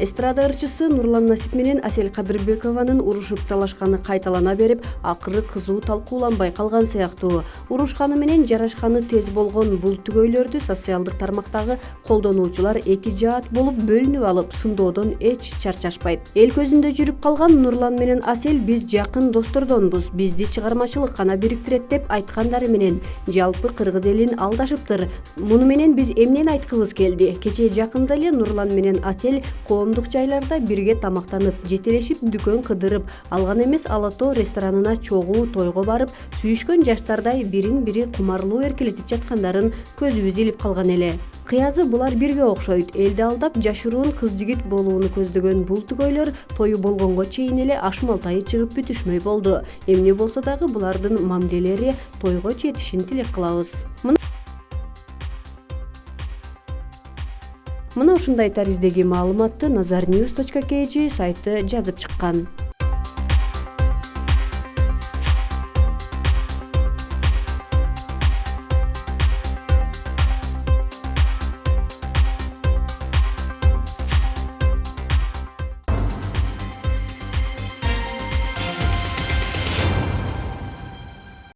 Эстрада ырчысы Нурлан Насип менен Асель Кадырбекованын урушуп талашканы кайталана берип, акыры кызуу талкууланбай калган сыяктуу. Урушканы менен жарашканы тез болгон бул түгөйлөрдү социалдык тармактагы колдонуучулар эки жаат болуп бөлүнүп алып, сындоодон эч чарчашпайт. Эл көзүндө жүрүп калган Нурлан менен Асель биз жакын достордонбуз, бизди чыгармачылык гана бириктирет деп айткандары менен жалпы кыргыз элин алдашыптыр. Муну менен биз эмнени айткыбыз келди? Кечээ жакында эле Нурлан менен Асель коомдук жайларда бирге тамактанып, жетелешип дүкөн кыдырып, алган эмес Ала Тоо ресторанына чогуу тойго барып, сүйүшкөн жаштардай бирин-бири кумарлуу эркелетип жаткандарын көзүбүз илип калган эле. Кыязы булар бирге окшойт. Элди алдап, жашыруун кыз-жигит болууну көздөгөн бул түгөйлөр тою болгонго чейин эле ашмалтайы чыгып бүтүшмөй болду. Эмне болсо дагы булардын мамилелери тойго жетишин тилек кылабыз. Мына ушундай тариздеги маалыматты nazarnews.kg сайты жазып чыккан.